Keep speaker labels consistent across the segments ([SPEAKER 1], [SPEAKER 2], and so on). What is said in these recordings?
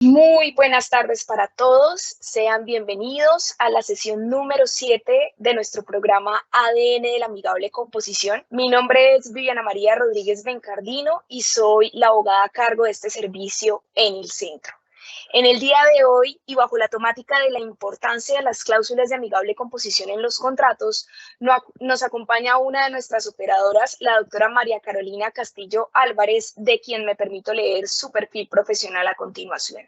[SPEAKER 1] Muy buenas tardes para todos. Sean bienvenidos a la sesión número 7 de nuestro programa ADN de la amigable composición. Mi nombre es Viviana María Rodríguez Bencardino y soy la abogada a cargo de este servicio en el centro. En el día de hoy, y bajo la temática de la importancia de las cláusulas de amigable composición en los contratos, nos acompaña una de nuestras operadoras, la doctora María Carolina Castillo Álvarez, de quien me permito leer su perfil profesional a continuación.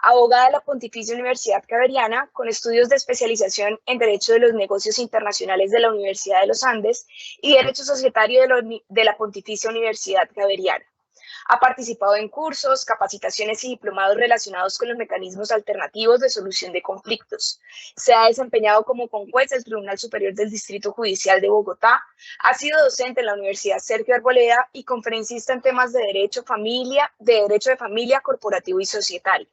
[SPEAKER 1] Abogada de la Pontificia Universidad Javeriana, con estudios de especialización en Derecho de los Negocios Internacionales de la Universidad de los Andes y Derecho Societario de la Pontificia Universidad Javeriana. Ha participado en cursos, capacitaciones y diplomados relacionados con los mecanismos alternativos de solución de conflictos. Se ha desempeñado como conjuez del Tribunal Superior del Distrito Judicial de Bogotá. Ha sido docente en la Universidad Sergio Arboleda y conferencista en temas de derecho de familia, corporativo y societario.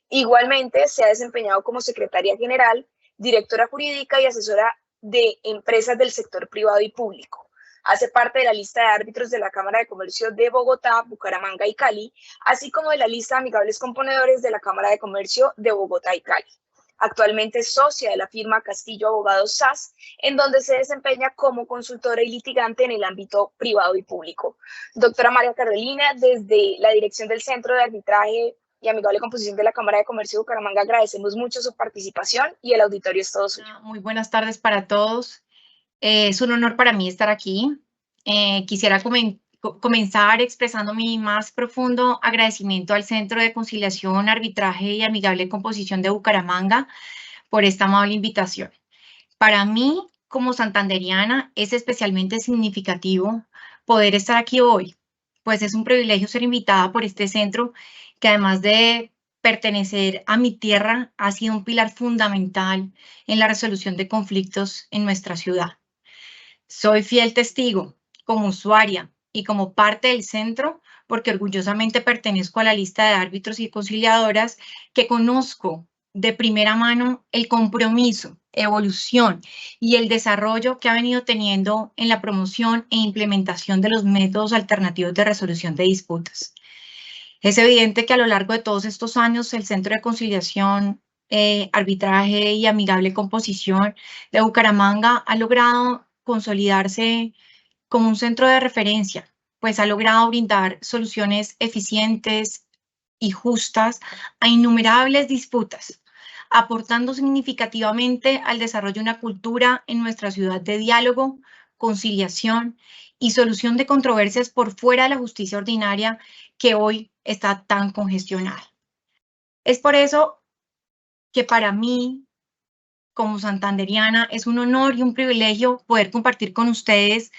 [SPEAKER 1] Igualmente, se ha desempeñado como secretaria general, directora jurídica y asesora de empresas del sector privado y público. Hace parte de la lista de árbitros de la Cámara de Comercio de Bogotá, Bucaramanga y Cali, así como de la lista de amigables componedores de la Cámara de Comercio de Bogotá y Cali. Actualmente es socia de la firma Castillo Abogados SAS, en donde se desempeña como consultora y litigante en el ámbito privado y público. Doctora María Carolina, desde la dirección del Centro de Arbitraje y amigable composición de la Cámara de Comercio de Bucaramanga, agradecemos mucho su participación y el auditorio es todo suyo.
[SPEAKER 2] Muy buenas tardes para todos. Es un honor para mí estar aquí. Quisiera comenzar expresando mi más profundo agradecimiento al Centro de Conciliación, Arbitraje y Amigable Composición de Bucaramanga por esta amable invitación. Para mí, como santanderiana, es especialmente significativo poder estar aquí hoy, pues es un privilegio ser invitada por este centro que, además de pertenecer a mi tierra, ha sido un pilar fundamental en la resolución de conflictos en nuestra ciudad. Soy fiel testigo, como usuaria y como parte del centro, porque orgullosamente pertenezco a la lista de árbitros y conciliadoras que conozco de primera mano el compromiso, evolución y el desarrollo que ha venido teniendo en la promoción e implementación de los métodos alternativos de resolución de disputas. Es evidente que a lo largo de todos estos años el Centro de Conciliación, Arbitraje y Amigable Composición de Bucaramanga ha logrado consolidarse como un centro de referencia, pues ha logrado brindar soluciones eficientes y justas a innumerables disputas, aportando significativamente al desarrollo de una cultura en nuestra ciudad de diálogo, conciliación y solución de controversias por fuera de la justicia ordinaria que hoy está tan congestionada. Es por eso que para mí, como santanderiana, es un honor y un privilegio poder compartir con ustedes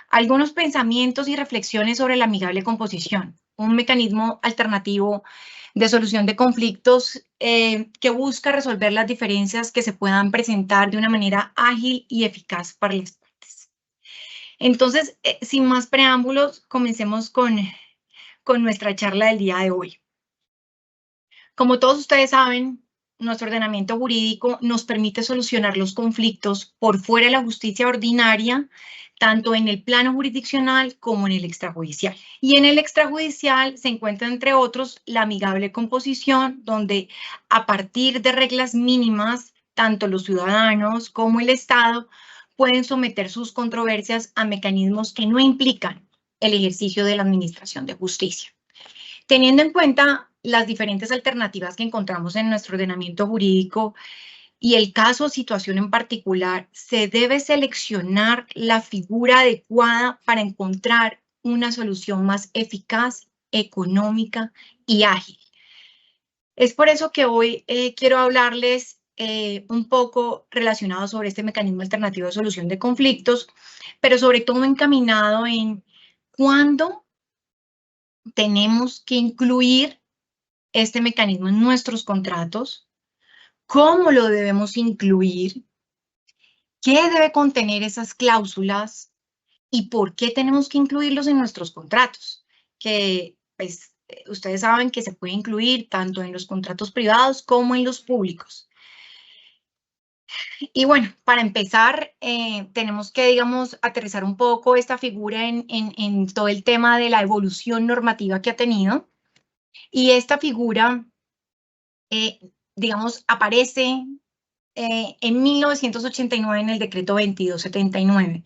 [SPEAKER 2] algunos pensamientos y reflexiones sobre la amigable composición, un mecanismo alternativo de solución de conflictos que busca resolver las diferencias que se puedan presentar de una manera ágil y eficaz para las partes. Entonces, sin más preámbulos, comencemos con nuestra charla del día de hoy. Como todos ustedes saben, nuestro ordenamiento jurídico nos permite solucionar los conflictos por fuera de la justicia ordinaria, tanto en el plano jurisdiccional como en el extrajudicial. Y en el extrajudicial se encuentra, entre otros, la amigable composición, donde a partir de reglas mínimas, tanto los ciudadanos como el Estado pueden someter sus controversias a mecanismos que no implican el ejercicio de la administración de justicia. Teniendo en cuenta las diferentes alternativas que encontramos en nuestro ordenamiento jurídico y el caso o situación en particular, se debe seleccionar la figura adecuada para encontrar una solución más eficaz, económica y ágil. Es por eso que hoy quiero hablarles un poco relacionado sobre este mecanismo alternativo de solución de conflictos, pero sobre todo encaminado en cuándo tenemos que incluir este mecanismo en nuestros contratos, cómo lo debemos incluir, qué debe contener esas cláusulas y por qué tenemos que incluirlos en nuestros contratos, que pues ustedes saben que se puede incluir tanto en los contratos privados como en los públicos. Y bueno, para empezar, tenemos que, digamos, aterrizar un poco esta figura en todo el tema de la evolución normativa que ha tenido. Y esta figura digamos, aparece en 1989 en el decreto 2279.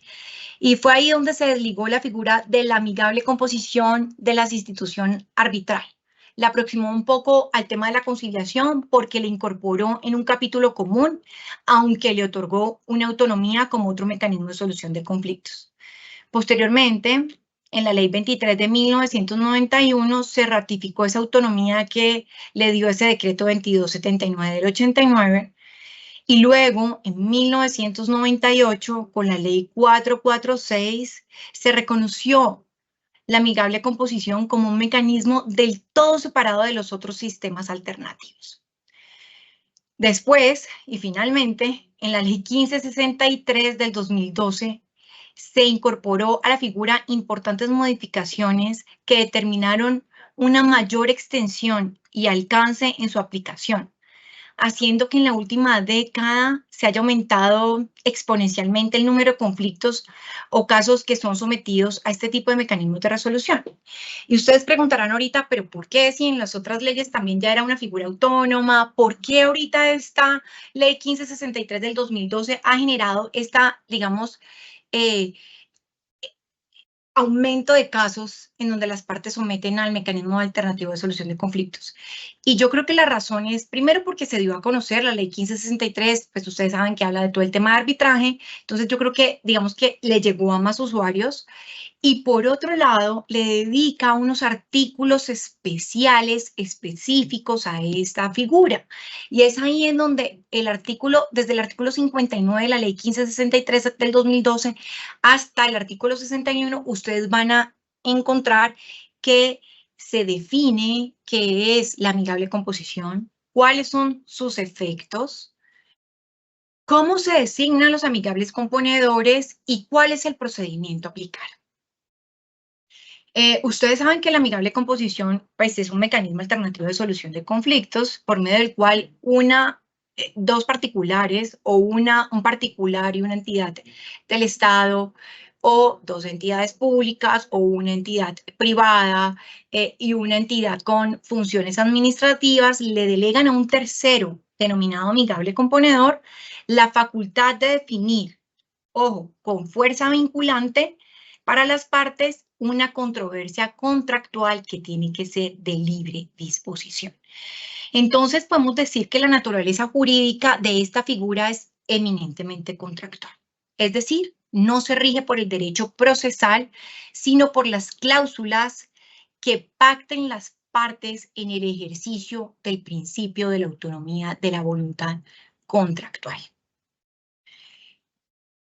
[SPEAKER 2] Y fue ahí donde se desligó la figura de la amigable composición de las instituciones arbitrales. La aproximó un poco al tema de la conciliación porque le incorporó en un capítulo común, aunque le otorgó una autonomía como otro mecanismo de solución de conflictos. Posteriormente, en la Ley 23 de 1991 se ratificó esa autonomía que le dio ese decreto 2279 del 89. Y luego, en 1998, con la ley 446, se reconoció la amigable composición como un mecanismo del todo separado de los otros sistemas alternativos. Después, y finalmente, en la ley 1563 del 2012, se incorporó a la figura importantes modificaciones que determinaron una mayor extensión y alcance en su aplicación, haciendo que en la última década se haya aumentado exponencialmente el número de conflictos o casos que son sometidos a este tipo de mecanismos de resolución. Y ustedes preguntarán ahorita, ¿pero por qué si en las otras leyes también ya era una figura autónoma? ¿Por qué ahorita esta ley 1563 del 2012 ha generado esta, digamos, aumento de casos en donde las partes someten al mecanismo alternativo de solución de conflictos? Y yo creo que la razón es, primero, porque se dio a conocer la ley 1563, pues ustedes saben que habla de todo el tema de arbitraje, entonces yo creo que, digamos que le llegó a más usuarios, y por otro lado, le dedica unos artículos especiales, específicos a esta figura. Y es ahí en donde desde el artículo 59 de la ley 1563 del 2012 hasta el artículo 61, ustedes van a encontrar que se define qué es la amigable composición, cuáles son sus efectos, cómo se designan los amigables componedores y cuál es el procedimiento a aplicar. Ustedes saben que la amigable composición, pues, es un mecanismo alternativo de solución de conflictos por medio del cual dos particulares o un particular y una entidad del Estado, o dos entidades públicas o una entidad privada y una entidad con funciones administrativas le delegan a un tercero denominado amigable componedor la facultad de definir, ojo, con fuerza vinculante para las partes, una controversia contractual que tiene que ser de libre disposición. Entonces, podemos decir que la naturaleza jurídica de esta figura es eminentemente contractual. Es decir, no se rige por el derecho procesal, sino por las cláusulas que pacten las partes en el ejercicio del principio de la autonomía de la voluntad contractual.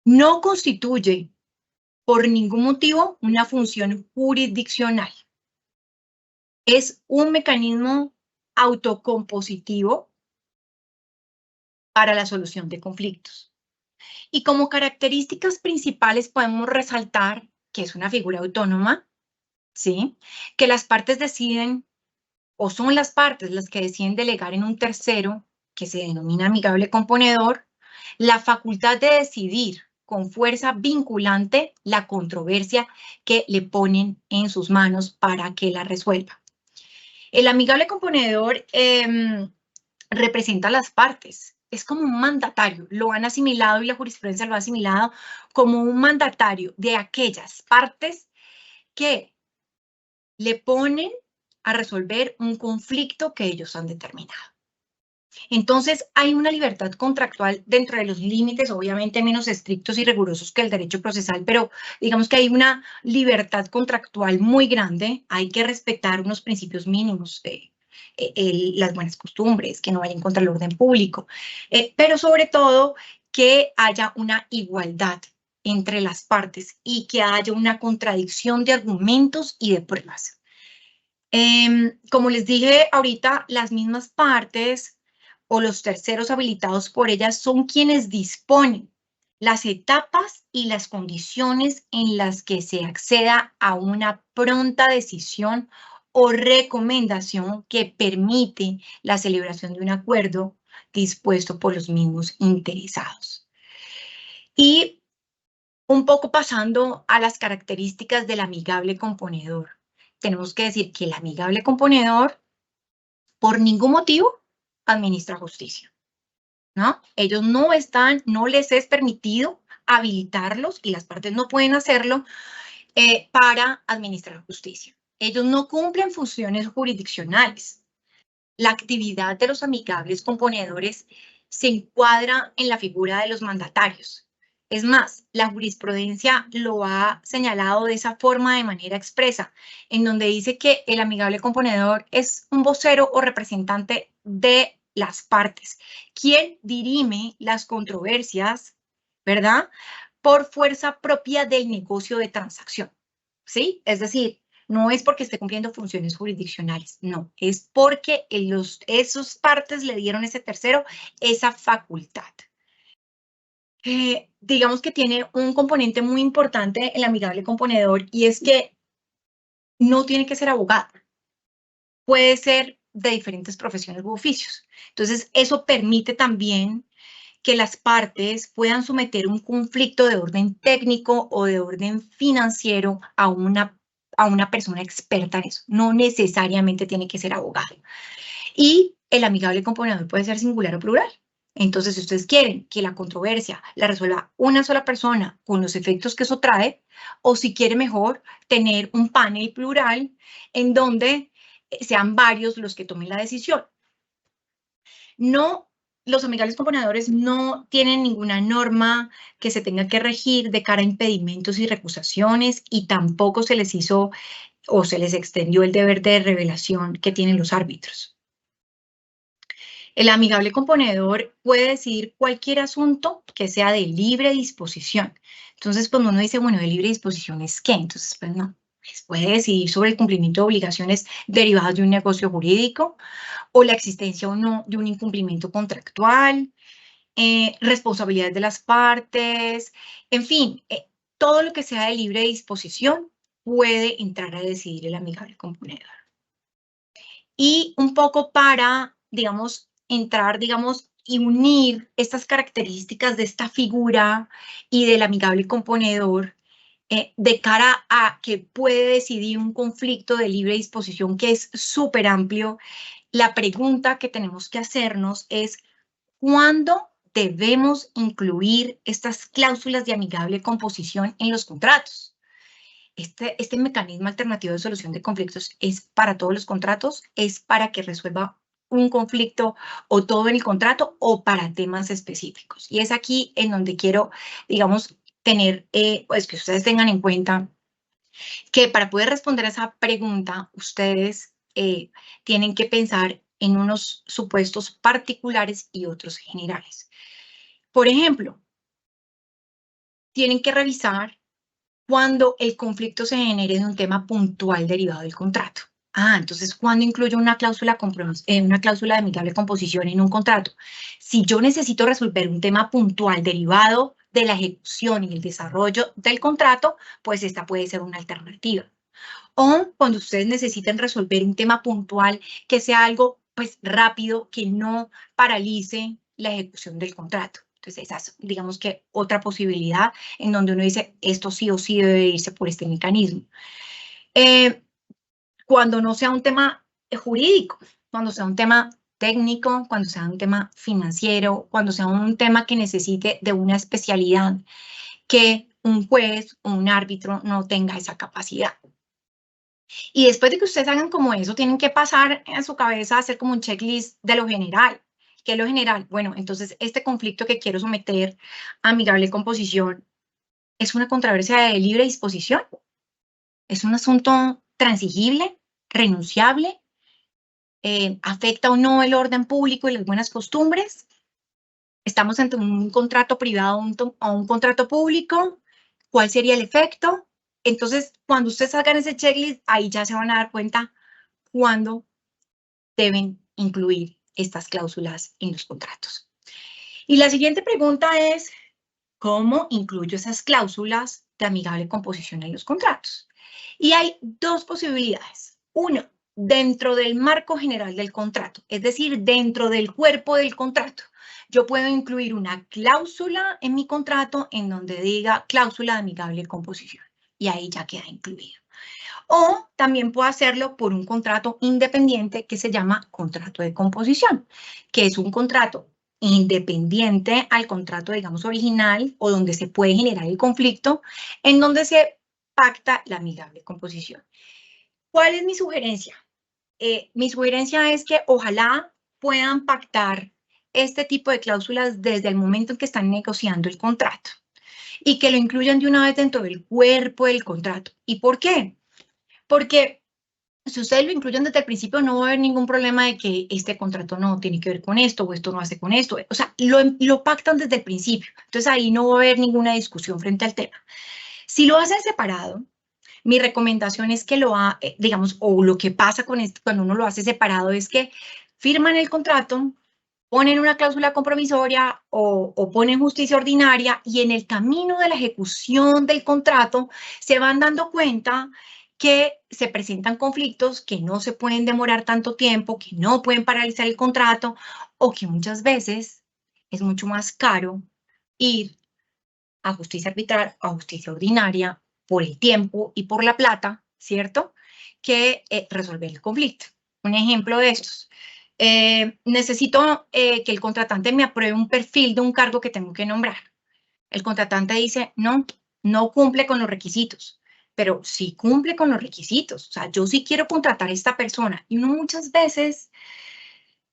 [SPEAKER 2] No constituye por ningún motivo una función jurisdiccional. Es un mecanismo autocompositivo para la solución de conflictos. Y como características principales podemos resaltar que es una figura autónoma, ¿sí? Que las partes deciden, o son las partes las que deciden delegar en un tercero, que se denomina amigable componedor, la facultad de decidir con fuerza vinculante la controversia que le ponen en sus manos para que la resuelva. El amigable componedor representa a las partes, es como un mandatario, lo han asimilado y la jurisprudencia lo ha asimilado como un mandatario de aquellas partes que le ponen a resolver un conflicto que ellos han determinado. Entonces, hay una libertad contractual dentro de los límites, obviamente menos estrictos y rigurosos que el derecho procesal, pero digamos que hay una libertad contractual muy grande. Hay que respetar unos principios mínimos de las buenas costumbres, que no vayan contra el orden público, pero sobre todo que haya una igualdad entre las partes y que haya una contradicción de argumentos y de pruebas. Como les dije ahorita, las mismas partes o los terceros habilitados por ellas son quienes disponen las etapas y las condiciones en las que se acceda a una pronta decisión o recomendación que permite la celebración de un acuerdo dispuesto por los mismos interesados. Y un poco pasando a las características del amigable componedor. Tenemos que decir que el amigable componedor, por ningún motivo, administra justicia, ¿no? Ellos no les es permitido habilitarlos y las partes no pueden hacerlo para administrar justicia. Ellos no cumplen funciones jurisdiccionales. La actividad de los amigables componedores se encuadra en la figura de los mandatarios. Es más, la jurisprudencia lo ha señalado de esa forma de manera expresa, en donde dice que el amigable componedor es un vocero o representante de las partes, quien dirime las controversias, ¿verdad?, por fuerza propia del negocio de transacción, ¿sí? Es decir, no es porque esté cumpliendo funciones jurisdiccionales, no, es porque esos partes le dieron ese tercero esa facultad. Digamos que tiene un componente muy importante el amigable componedor y es que no tiene que ser abogado, puede ser de diferentes profesiones u oficios. Entonces, eso permite también que las partes puedan someter un conflicto de orden técnico o de orden financiero a una persona experta en eso. No necesariamente tiene que ser abogado. Y el amigable componedor puede ser singular o plural. Entonces, si ustedes quieren que la controversia la resuelva una sola persona con los efectos que eso trae, o si quiere mejor tener un panel plural en donde sean varios los que tomen la decisión. Los amigables componedores no tienen ninguna norma que se tenga que regir de cara a impedimentos y recusaciones y tampoco se les hizo o se les extendió el deber de revelación que tienen los árbitros. El amigable componedor puede decidir cualquier asunto que sea de libre disposición. Entonces, cuando uno dice, bueno, de libre disposición es ¿qué? Entonces, pues no, puede decidir sobre el cumplimiento de obligaciones derivadas de un negocio jurídico o la existencia o no de un incumplimiento contractual, responsabilidades de las partes, en fin, todo lo que sea de libre disposición puede entrar a decidir el amigable componedor. Y un poco para, digamos, entrar, digamos, y unir estas características de esta figura y del amigable componedor de cara a que puede decidir un conflicto de libre disposición que es súper amplio. La pregunta que tenemos que hacernos es, ¿cuándo debemos incluir estas cláusulas de amigable composición en los contratos? Este mecanismo alternativo de solución de conflictos es para todos los contratos, es para que resuelva un conflicto o todo en el contrato o para temas específicos. Y es aquí en donde quiero, digamos, tener, pues que ustedes tengan en cuenta que para poder responder a esa pregunta, ustedes tienen que pensar en unos supuestos particulares y otros generales. Por ejemplo, tienen que revisar cuando el conflicto se genere de un tema puntual derivado del contrato. Entonces, ¿cuándo incluyo una cláusula de amigable composición en un contrato? Si yo necesito resolver un tema puntual derivado de la ejecución y el desarrollo del contrato, pues esta puede ser una alternativa. O cuando ustedes necesiten resolver un tema puntual que sea algo pues rápido, que no paralice la ejecución del contrato. Entonces, esa es, digamos que, otra posibilidad en donde uno dice, esto sí o sí debe irse por este mecanismo. Cuando no sea un tema jurídico, cuando sea un tema técnico, cuando sea un tema financiero, cuando sea un tema que necesite de una especialidad que un juez o un árbitro no tenga esa capacidad. Y después de que ustedes hagan como eso, tienen que pasar en su cabeza a hacer como un checklist de lo general. ¿Qué es lo general? Bueno, entonces este conflicto que quiero someter a amigable composición es una controversia de libre disposición. Es un asunto transigible, renunciable, afecta o no el orden público y las buenas costumbres. Estamos ante un contrato privado o un contrato público. ¿Cuál sería el efecto? Entonces, cuando ustedes hagan ese checklist, ahí ya se van a dar cuenta cuándo deben incluir estas cláusulas en los contratos. Y la siguiente pregunta es, ¿cómo incluyo esas cláusulas de amigable composición en los contratos? Y hay dos posibilidades. Uno, dentro del marco general del contrato, es decir, dentro del cuerpo del contrato. Yo puedo incluir una cláusula en mi contrato en donde diga cláusula de amigable composición y ahí ya queda incluido. O también puedo hacerlo por un contrato independiente que se llama contrato de composición, que es un contrato independiente al contrato, digamos, original o donde se puede generar el conflicto, en donde se pacta la amigable composición. ¿Cuál es mi sugerencia? Mi sugerencia es que ojalá puedan pactar este tipo de cláusulas desde el momento en que están negociando el contrato y que lo incluyan de una vez dentro del cuerpo del contrato. ¿Y por qué? Porque si ustedes lo incluyen desde el principio, no va a haber ningún problema de que este contrato no tiene que ver con esto o esto no hace con esto. O sea, lo pactan desde el principio. Entonces ahí no va a haber ninguna discusión frente al tema. Si lo hacen separado, mi recomendación es que digamos, o lo que pasa con esto cuando uno lo hace separado es que firman el contrato, ponen una cláusula compromisoria o ponen justicia ordinaria y en el camino de la ejecución del contrato se van dando cuenta que se presentan conflictos que no se pueden demorar tanto tiempo, que no pueden paralizar el contrato o que muchas veces es mucho más caro ir a justicia arbitral, a justicia ordinaria, por el tiempo y por la plata, ¿cierto? Que resolver el conflicto. Un ejemplo de estos. Necesito que el contratante me apruebe un perfil de un cargo que tengo que nombrar. El contratante dice, no, no cumple con los requisitos, pero sí cumple con los requisitos. O sea, yo sí quiero contratar a esta persona. Y uno muchas veces,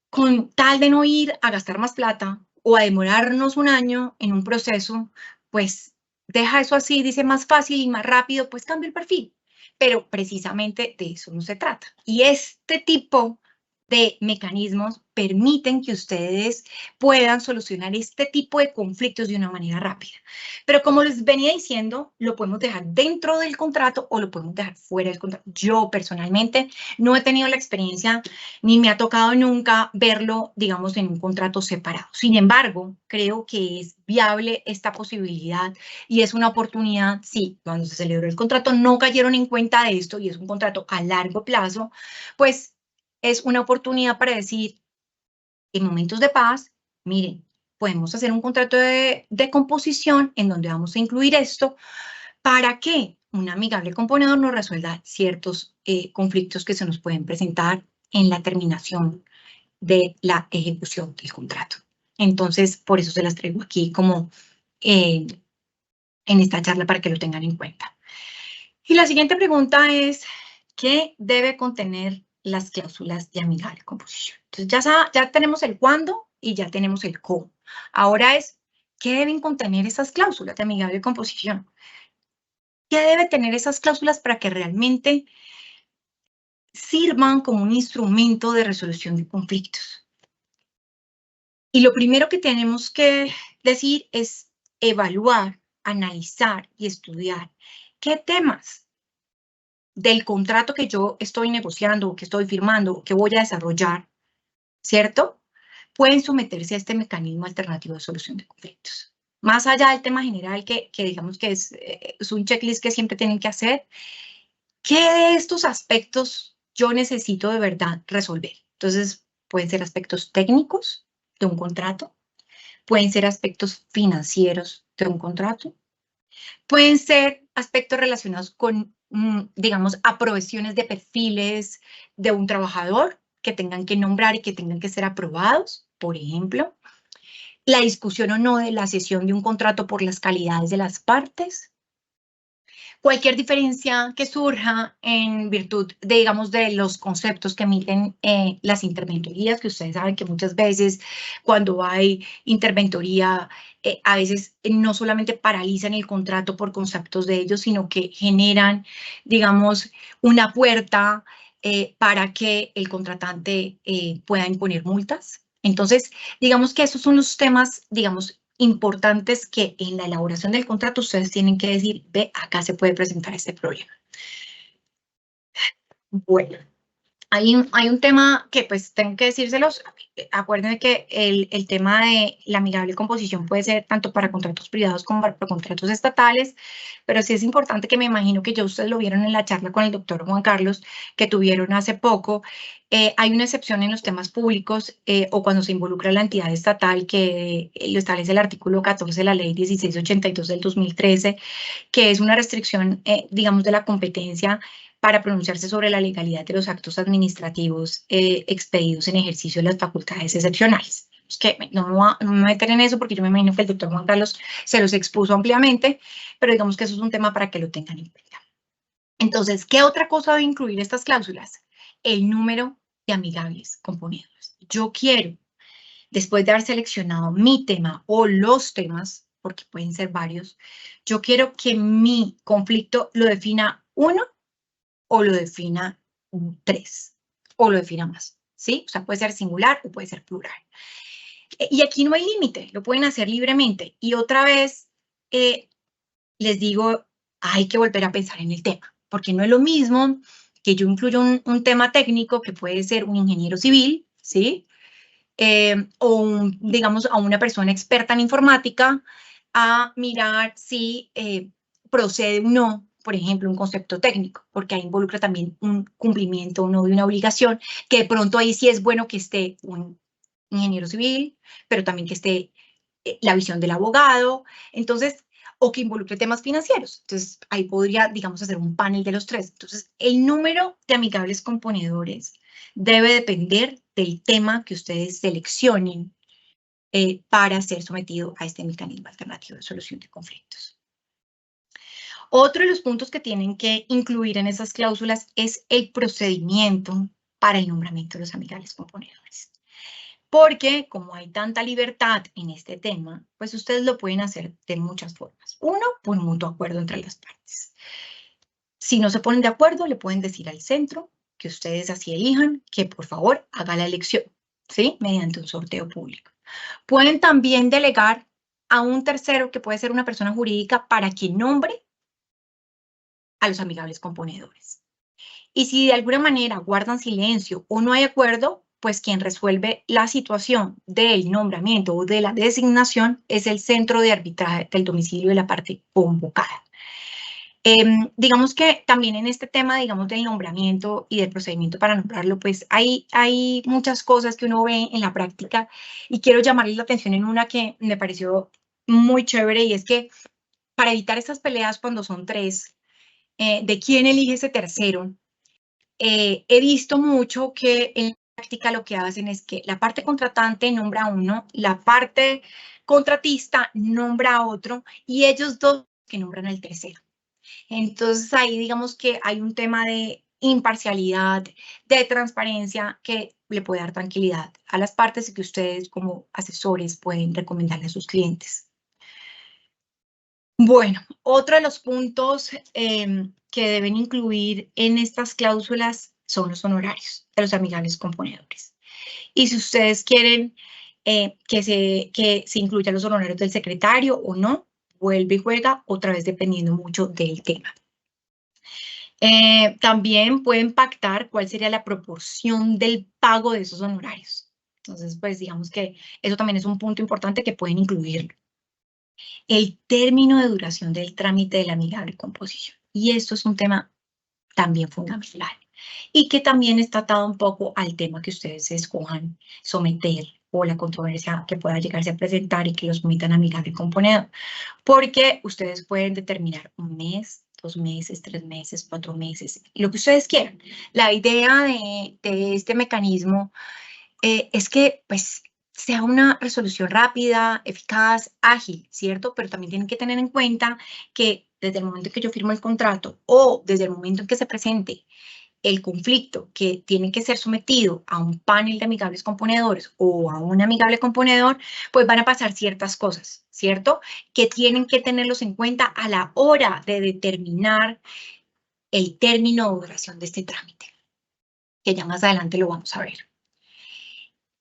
[SPEAKER 2] con tal de no ir a gastar más plata o a demorarnos un año en un proceso, pues deja eso así, dice más fácil y más rápido, pues cambia el perfil. Pero precisamente de eso no se trata. Y este tipo de mecanismos permiten que ustedes puedan solucionar este tipo de conflictos de una manera rápida. Pero como les venía diciendo, lo podemos dejar dentro del contrato o lo podemos dejar fuera del contrato. Yo personalmente no he tenido la experiencia ni me ha tocado nunca verlo, digamos, en un contrato separado. Sin embargo, creo que es viable esta posibilidad y es una oportunidad, sí, cuando se celebró el contrato no cayeron en cuenta de esto y es un contrato a largo plazo, pues es una oportunidad para decir, en momentos de paz, miren, podemos hacer un contrato de composición en donde vamos a incluir esto para que un amigable componedor nos resuelva ciertos conflictos que se nos pueden presentar en la terminación de la ejecución del contrato. Entonces, por eso se las traigo aquí como en esta charla para que lo tengan en cuenta. Y la siguiente pregunta es, ¿qué debe contener las cláusulas de amigable composición? Entonces, ya tenemos el cuándo y ya tenemos el cómo. Ahora es, ¿qué deben contener esas cláusulas de amigable composición? ¿Qué debe tener esas cláusulas para que realmente sirvan como un instrumento de resolución de conflictos? Y lo primero que tenemos que decir es evaluar, analizar y estudiar qué temas del contrato que yo estoy negociando, que estoy firmando, que voy a desarrollar, ¿cierto? Pueden someterse a este mecanismo alternativo de solución de conflictos. Más allá del tema general que digamos que es un checklist que siempre tienen que hacer, ¿qué de estos aspectos yo necesito de verdad resolver? Entonces, pueden ser aspectos técnicos de un contrato, pueden ser aspectos financieros de un contrato, pueden ser aspectos relacionados con, digamos, aprobaciones de perfiles de un trabajador que tengan que nombrar y que tengan que ser aprobados, por ejemplo, la discusión o no de la cesión de un contrato por las calidades de las partes, cualquier diferencia que surja en virtud de, digamos, de los conceptos que emiten las interventorías, que ustedes saben que muchas veces cuando hay interventoría, a veces no solamente paralizan el contrato por conceptos de ellos, sino que generan, digamos, una puerta para que el contratante pueda imponer multas. Entonces, digamos que esos son los temas, digamos, importantes que en la elaboración del contrato ustedes tienen que decir, ve, acá se puede presentar este problema. Bueno, hay un tema que pues tengo que decírselos. Acuérdense que el tema de la amigable composición puede ser tanto para contratos privados como para contratos estatales, pero sí es importante que me imagino que ya ustedes lo vieron en la charla con el doctor Juan Carlos que tuvieron hace poco. Hay una excepción en los temas públicos o cuando se involucra la entidad estatal que lo establece el artículo 14 de la ley 1682 del 2013, que es una restricción, digamos, de la competencia para pronunciarse sobre la legalidad de los actos administrativos expedidos en ejercicio de las facultades excepcionales. Es que no me voy a meter en eso porque yo me imagino que el doctor Juan Carlos se los expuso ampliamente, pero digamos que eso es un tema para que lo tengan en cuenta. Entonces, ¿qué otra cosa debe incluir estas cláusulas? El número de amigables componentes. Yo quiero, después de haber seleccionado mi tema o los temas, porque pueden ser varios, yo quiero que mi conflicto lo defina 1 o lo defina 3 o lo defina más, ¿sí? O sea, puede ser singular o puede ser plural. Y aquí no hay límite, lo pueden hacer libremente. Y otra vez les digo, hay que volver a pensar en el tema, porque no es lo mismo que yo incluya un tema técnico que puede ser un ingeniero civil, ¿sí? O digamos a una persona experta en informática a mirar si procede o no, por ejemplo, un concepto técnico, porque ahí involucra también un cumplimiento o no de una obligación, que de pronto ahí sí es bueno que esté un ingeniero civil, pero también que esté la visión del abogado, entonces, o que involucre temas financieros. Entonces, ahí podría, digamos, hacer un panel de los tres. Entonces, el número de amigables componedores debe depender del tema que ustedes seleccionen para ser sometido a este mecanismo alternativo de solución de conflictos. Otro de los puntos que tienen que incluir en esas cláusulas es el procedimiento para el nombramiento de los amigables componedores. Porque como hay tanta libertad en este tema, pues ustedes lo pueden hacer de muchas formas. Uno, por mutuo acuerdo entre las partes. Si no se ponen de acuerdo, le pueden decir al centro que ustedes así elijan que por favor haga la elección, ¿sí? Mediante un sorteo público. Pueden también delegar a un tercero, que puede ser una persona jurídica, para que nombre a los amigables componedores. Y si de alguna manera guardan silencio o no hay acuerdo, pues quien resuelve la situación del nombramiento o de la designación es el centro de arbitraje del domicilio de la parte convocada. Digamos que también en este tema, digamos, del nombramiento y del procedimiento para nombrarlo, pues hay muchas cosas que uno ve en la práctica y quiero llamarles la atención en una que me pareció muy chévere, y es que para evitar estas peleas cuando son tres, de quién elige ese tercero, he visto mucho que en la práctica lo que hacen es que la parte contratante nombra a uno, la parte contratista nombra a otro y ellos dos que nombran al tercero. Entonces ahí digamos que hay un tema de imparcialidad, de transparencia que le puede dar tranquilidad a las partes y que ustedes como asesores pueden recomendarle a sus clientes. Bueno, otro de los puntos que deben incluir en estas cláusulas son los honorarios de los amigables componedores. Y si ustedes quieren que se incluyan los honorarios del secretario o no, vuelve y juega, otra vez dependiendo mucho del tema. También pueden pactar cuál sería la proporción del pago de esos honorarios. Entonces, pues digamos que eso también es un punto importante que pueden incluir. El término de duración del trámite de la amigable composición. Y esto es un tema también fundamental y que también está atado un poco al tema que ustedes escojan someter o la controversia que pueda llegarse a presentar y que los sometan a amigable componedor, porque ustedes pueden determinar un mes, 2 meses, 3 meses, 4 meses, lo que ustedes quieran. La idea de este mecanismo es que pues sea una resolución rápida, eficaz, ágil, ¿cierto? Pero también tienen que tener en cuenta que desde el momento en que yo firmo el contrato o desde el momento en que se presente el conflicto que tiene que ser sometido a un panel de amigables componedores o a un amigable componedor, pues van a pasar ciertas cosas, ¿cierto? Que tienen que tenerlos en cuenta a la hora de determinar el término o duración de este trámite, que ya más adelante lo vamos a ver.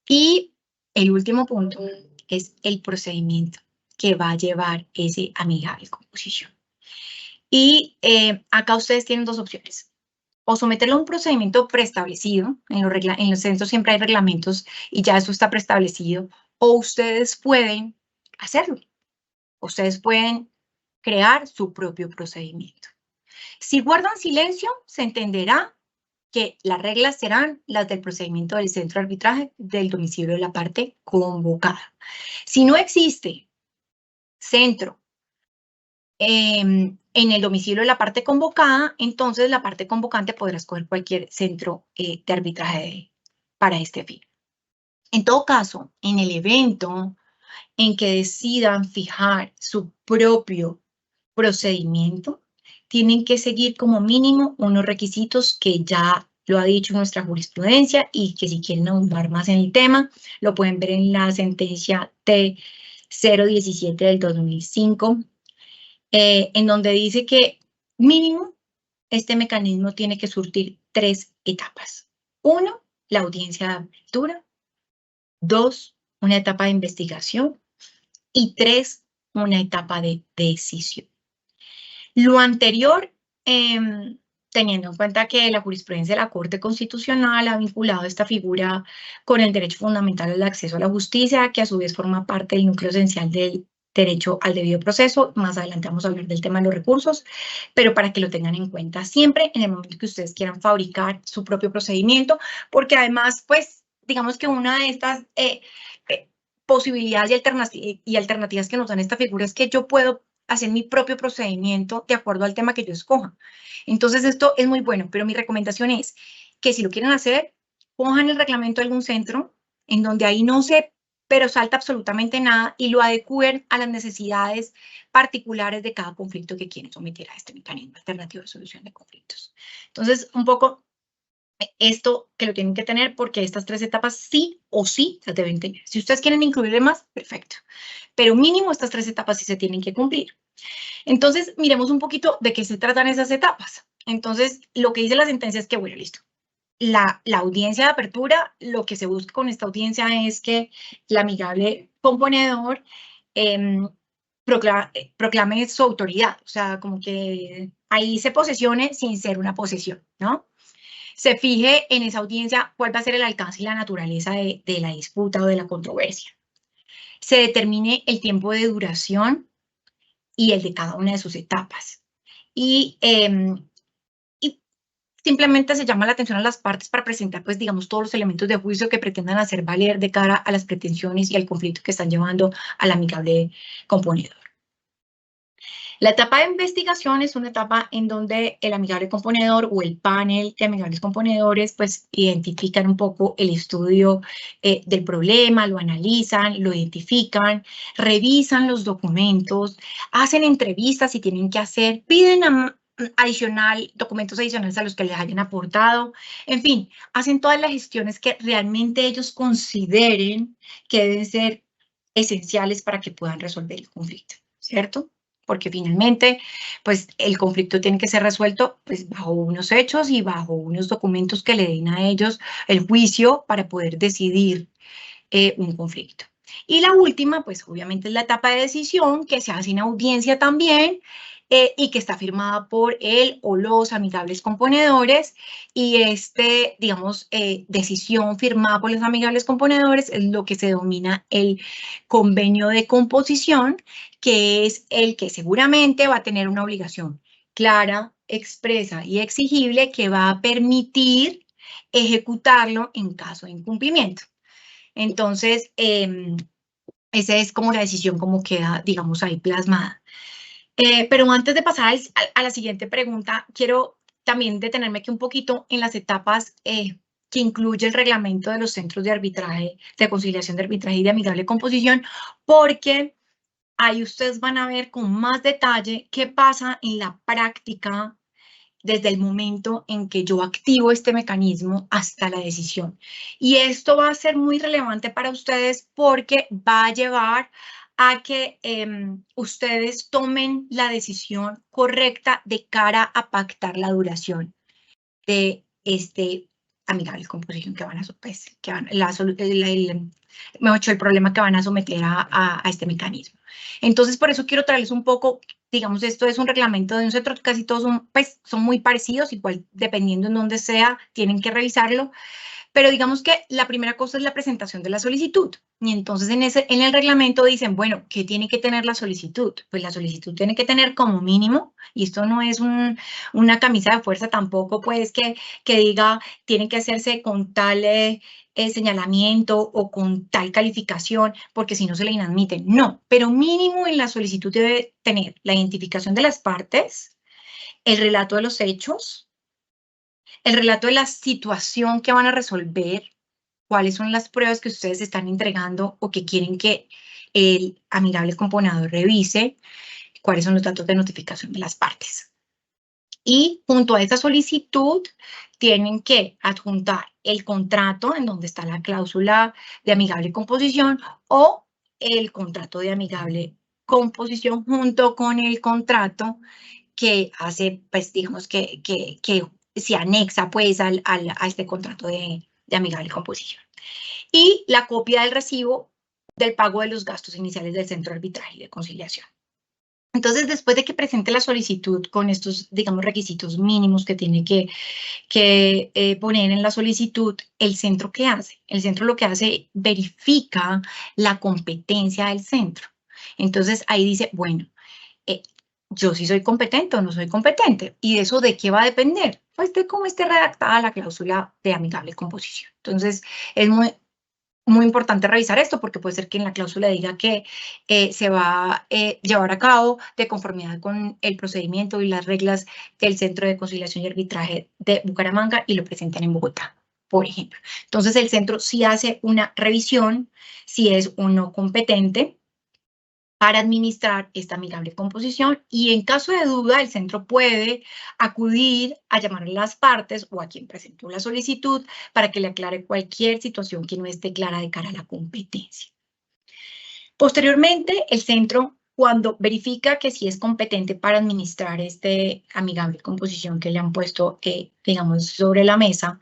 [SPEAKER 2] Y el último punto es el procedimiento que va a llevar ese amigable composición. Y acá ustedes tienen dos opciones. O someterlo a un procedimiento preestablecido, en los centros siempre hay reglamentos y ya eso está preestablecido, o ustedes pueden hacerlo. Ustedes pueden crear su propio procedimiento. Si guardan silencio, se entenderá que las reglas serán las del procedimiento del centro de arbitraje del domicilio de la parte convocada. Si no existe centro en el domicilio de la parte convocada, entonces la parte convocante podrá escoger cualquier centro de arbitraje para este fin. En todo caso, en el evento en que decidan fijar su propio procedimiento, tienen que seguir como mínimo unos requisitos que ya lo ha dicho nuestra jurisprudencia y que si quieren ahondar más en el tema, lo pueden ver en la sentencia T017 del 2005, en donde dice que mínimo este mecanismo tiene que surtir 3 etapas. 1, la audiencia de apertura. 2, una etapa de investigación. Y 3, una etapa de decisión. Lo anterior, teniendo en cuenta que la jurisprudencia de la Corte Constitucional ha vinculado esta figura con el derecho fundamental al acceso a la justicia, que a su vez forma parte del núcleo esencial del derecho al debido proceso. Más adelante vamos a hablar del tema de los recursos, pero para que lo tengan en cuenta siempre en el momento que ustedes quieran fabricar su propio procedimiento, porque además, pues, digamos que una de estas posibilidades y alternativas que nos dan esta figura es que yo puedo hacer mi propio procedimiento de acuerdo al tema que yo escoja. Entonces, esto es muy bueno, pero mi recomendación es que si lo quieren hacer, cojan el reglamento de algún centro en donde ahí no se, pero salta absolutamente nada y lo adecúen a las necesidades particulares de cada conflicto que quieren someter a este mecanismo alternativo de solución de conflictos. Entonces, un poco esto que lo tienen que tener porque estas 3 etapas sí o sí las deben tener. Si ustedes quieren incluirle más, perfecto. Pero mínimo estas 3 etapas sí se tienen que cumplir. Entonces, miremos un poquito de qué se tratan esas etapas. Entonces, lo que dice la sentencia es que, bueno, listo. La audiencia de apertura, lo que se busca con esta audiencia es que el amigable componedor proclame su autoridad, o sea, como que ahí se posesione sin ser una posesión, ¿no? Se fije en esa audiencia cuál va a ser el alcance y la naturaleza de la disputa o de la controversia. Se determine el tiempo de duración y el de cada una de sus etapas. Y simplemente se llama la atención a las partes para presentar, pues, digamos, todos los elementos de juicio que pretendan hacer valer de cara a las pretensiones y al conflicto que están llevando al amigable componedor. La etapa de investigación es una etapa en donde el amigable componedor o el panel de amigables componedores pues identifican un poco el estudio del problema, lo analizan, lo identifican, revisan los documentos, hacen entrevistas si tienen que hacer, piden documentos adicionales a los que les hayan aportado, en fin, hacen todas las gestiones que realmente ellos consideren que deben ser esenciales para que puedan resolver el conflicto, ¿cierto? Porque finalmente, pues, el conflicto tiene que ser resuelto, pues, bajo unos hechos y bajo unos documentos que le den a ellos el juicio para poder decidir un conflicto. Y la última, pues, obviamente es la etapa de decisión, que se hace en audiencia también, y que está firmada por él o los amigables componedores, y digamos, decisión firmada por los amigables componedores es lo que se denomina el convenio de composición, que es el que seguramente va a tener una obligación clara, expresa y exigible que va a permitir ejecutarlo en caso de incumplimiento. Entonces, esa es como la decisión como queda, digamos, ahí plasmada. Pero antes de pasar a la siguiente pregunta, quiero también detenerme aquí un poquito en las etapas que incluye el reglamento de los centros de arbitraje, de conciliación de arbitraje y de amigable composición, porque ahí ustedes van a ver con más detalle qué pasa en la práctica desde el momento en que yo activo este mecanismo hasta la decisión. Y esto va a ser muy relevante para ustedes porque va a llevar a que ustedes tomen la decisión correcta de cara a pactar la duración de este amigable composición que van a el problema que van a someter a este mecanismo. Entonces, por eso quiero traerles un poco, digamos, esto es un reglamento de un centro, casi todos son, pues, son muy parecidos, igual dependiendo en dónde sea, tienen que revisarlo, pero digamos que la primera cosa es la presentación de la solicitud. Y entonces en el reglamento dicen, bueno, ¿qué tiene que tener la solicitud? Pues la solicitud tiene que tener como mínimo, y esto no es una camisa de fuerza tampoco, pues que diga, tiene que hacerse con tal señalamiento o con tal calificación, porque si no se le inadmiten. No, pero mínimo en la solicitud debe tener la identificación de las partes, el relato de los hechos, el relato de la situación que van a resolver, cuáles son las pruebas que ustedes están entregando o que quieren que el amigable componedor revise, cuáles son los datos de notificación de las partes. Y junto a esa solicitud tienen que adjuntar el contrato en donde está la cláusula de amigable composición o el contrato de amigable composición junto con el contrato que hace, pues digamos que se anexa pues a este contrato de amigable composición. Y la copia del recibo del pago de los gastos iniciales del centro de arbitraje y de conciliación. Entonces, después de que presente la solicitud con estos, digamos, requisitos mínimos que tiene que poner en la solicitud, ¿el centro qué hace? El centro lo que hace, verifica la competencia del centro. Entonces, ahí dice, bueno, yo sí soy competente o no soy competente. ¿Y eso de qué va a depender? Pues de cómo esté redactada la cláusula de amigable composición. Entonces, es muy importante revisar esto porque puede ser que en la cláusula diga que se va a llevar a cabo de conformidad con el procedimiento y las reglas del Centro de Conciliación y Arbitraje de Bucaramanga y lo presentan en Bogotá, por ejemplo. Entonces, el centro sí hace una revisión si es o no competente para administrar esta amigable composición y en caso de duda el centro puede acudir a llamar a las partes o a quien presentó la solicitud para que le aclare cualquier situación que no esté clara de cara a la competencia. Posteriormente, el centro, cuando verifica que sí es competente para administrar este amigable composición que le han puesto, digamos, sobre la mesa,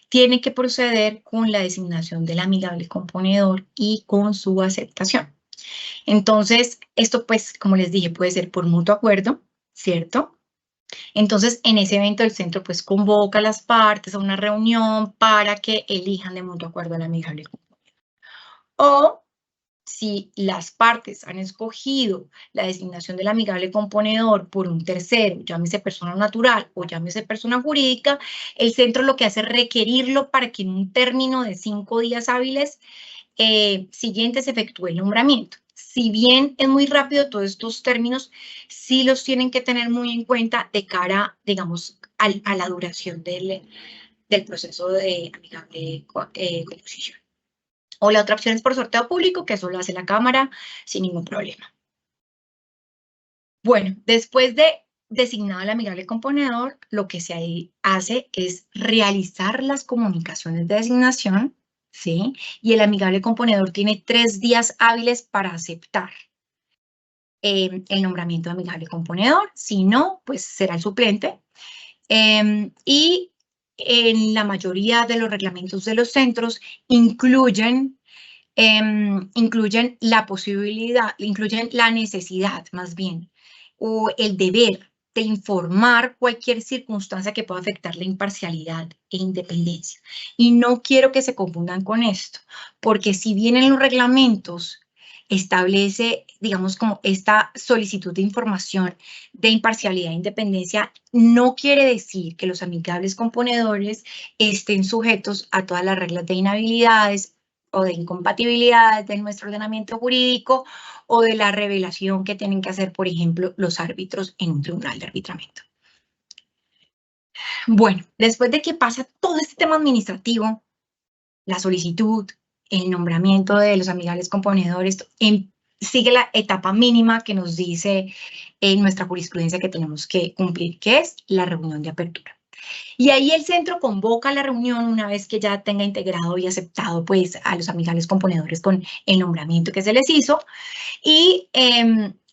[SPEAKER 2] tiene que proceder con la designación del amigable componedor y con su aceptación. Entonces, esto pues, como les dije, puede ser por mutuo acuerdo, ¿cierto? Entonces, en ese evento el centro pues convoca a las partes a una reunión para que elijan de mutuo acuerdo al amigable componedor. O si las partes han escogido la designación del amigable componedor por un tercero, llámese persona natural o llámese persona jurídica, el centro lo que hace es requerirlo para que en un término de 5 días hábiles siguientes se efectúe el nombramiento. Si bien es muy rápido, todos estos términos sí los tienen que tener muy en cuenta de cara, digamos, a la duración del proceso de amigable composición. O la otra opción es por sorteo público, que eso lo hace la Cámara sin ningún problema. Bueno, después de designado el amigable componedor, lo que se hace es realizar las comunicaciones de designación, ¿sí? Y el amigable componedor tiene 3 días hábiles para aceptar el nombramiento de amigable componedor. Si no, pues será el suplente. Y en la mayoría de los reglamentos de los centros incluyen la posibilidad, incluyen la necesidad más bien, o el deber de informar cualquier circunstancia que pueda afectar la imparcialidad e independencia. Y no quiero que se confundan con esto, porque si bien en los reglamentos establece, digamos, como esta solicitud de información de imparcialidad e independencia, no quiere decir que los amigables componedores estén sujetos a todas las reglas de inhabilidades o de incompatibilidades de nuestro ordenamiento jurídico o de la revelación que tienen que hacer, por ejemplo, los árbitros en un tribunal de arbitramiento. Bueno, después de que pasa todo este tema administrativo, la solicitud, el nombramiento de los amigables componedores, sigue la etapa mínima que nos dice en nuestra jurisprudencia que tenemos que cumplir, que es la reunión de apertura. Y ahí el centro convoca la reunión una vez que ya tenga integrado y aceptado pues a los amigables componedores con el nombramiento que se les hizo. Y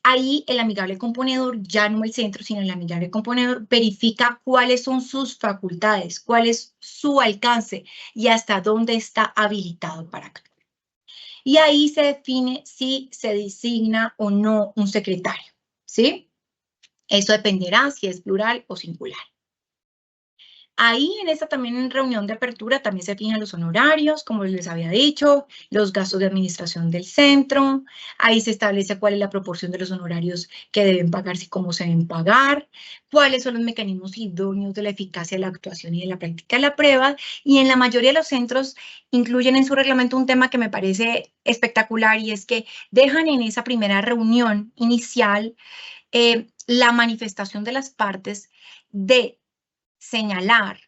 [SPEAKER 2] ahí el amigable componedor, ya no el centro, sino el amigable componedor, verifica cuáles son sus facultades, cuál es su alcance y hasta dónde está habilitado para actuar. Y ahí se define si se designa o no un secretario, ¿sí? Eso dependerá si es plural o singular. Ahí en esta también en reunión de apertura también se fijan los honorarios, como les había dicho, los gastos de administración del centro. Ahí se establece cuál es la proporción de los honorarios que deben pagarse y cómo se deben pagar, cuáles son los mecanismos idóneos de la eficacia de la actuación y de la práctica de la prueba. Y en la mayoría de los centros incluyen en su reglamento un tema que me parece espectacular y es que dejan en esa primera reunión inicial la manifestación de las partes de señalar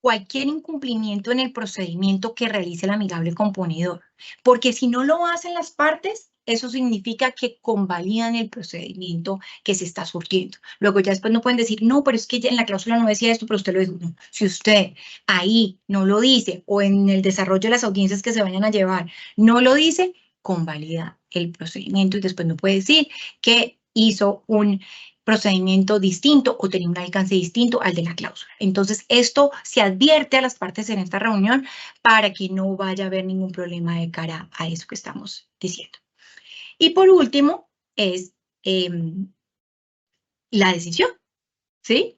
[SPEAKER 2] cualquier incumplimiento en el procedimiento que realice el amigable componedor, porque si no lo hacen las partes, eso significa que convalidan el procedimiento que se está surtiendo. Luego ya después no pueden decir, no, pero es que en la cláusula no decía esto, pero usted lo dijo. No, si usted ahí no lo dice o en el desarrollo de las audiencias que se vayan a llevar no lo dice, convalida el procedimiento y después no puede decir que hizo un procedimiento distinto o tenía un alcance distinto al de la cláusula. Entonces, esto se advierte a las partes en esta reunión para que no vaya a haber ningún problema de cara a eso que estamos diciendo. Y por último, es la decisión, ¿sí?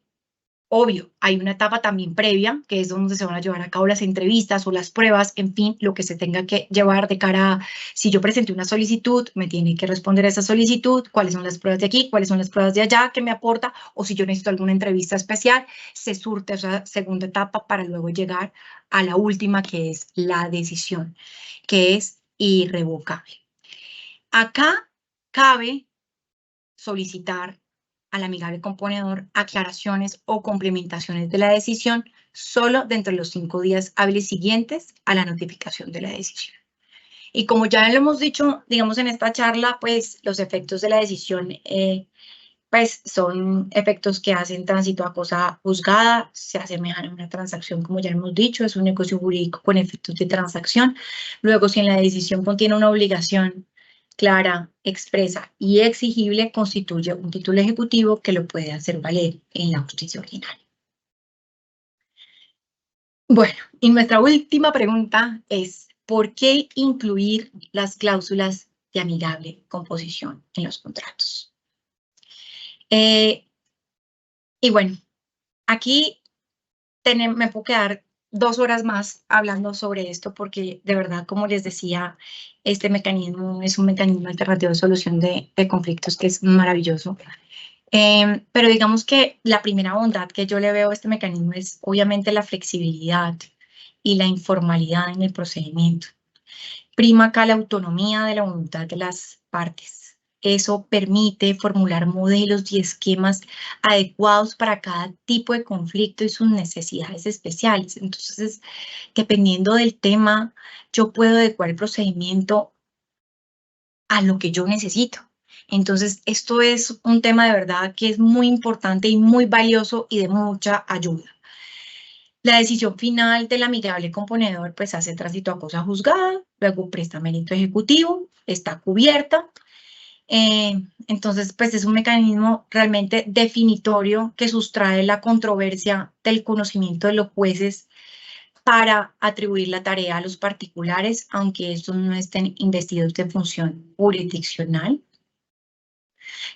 [SPEAKER 2] Obvio, hay una etapa también previa, que es donde se van a llevar a cabo las entrevistas o las pruebas, en fin, lo que se tenga que llevar de cara a, si yo presenté una solicitud, me tiene que responder a esa solicitud, cuáles son las pruebas de aquí, cuáles son las pruebas de allá, que me aporta, o si yo necesito alguna entrevista especial, se surte esa segunda etapa para luego llegar a la última, que es la decisión, que es irrevocable. Acá cabe solicitar al amigable componedor aclaraciones o complementaciones de la decisión solo dentro de los 5 días hábiles siguientes a la notificación de la decisión. Y como ya lo hemos dicho, digamos, en esta charla, pues los efectos de la decisión pues son efectos que hacen tránsito a cosa juzgada, se asemejan a una transacción, como ya hemos dicho, es un negocio jurídico con efectos de transacción. Luego, si en la decisión contiene una obligación clara, expresa y exigible, constituye un título ejecutivo que lo puede hacer valer en la justicia ordinaria. Bueno, y nuestra última pregunta es, ¿por qué incluir las cláusulas de amigable composición en los contratos? Y bueno, aquí me puedo quedar 2 horas más hablando sobre esto porque de verdad, como les decía, este mecanismo es un mecanismo alternativo de solución de conflictos que es maravilloso. Pero digamos que la primera bondad que yo le veo a este mecanismo es obviamente la flexibilidad y la informalidad en el procedimiento. Prima acá la autonomía de la voluntad de las partes. Eso permite formular modelos y esquemas adecuados para cada tipo de conflicto y sus necesidades especiales. Entonces, dependiendo del tema, yo puedo adecuar el procedimiento a lo que yo necesito. Entonces, esto es un tema de verdad que es muy importante y muy valioso y de mucha ayuda. La decisión final del amigable componedor pues hace tránsito a cosa juzgada, luego presta mérito ejecutivo, está cubierta. Entonces, pues es un mecanismo realmente definitorio que sustrae la controversia del conocimiento de los jueces para atribuir la tarea a los particulares, aunque estos no estén investidos de función jurisdiccional.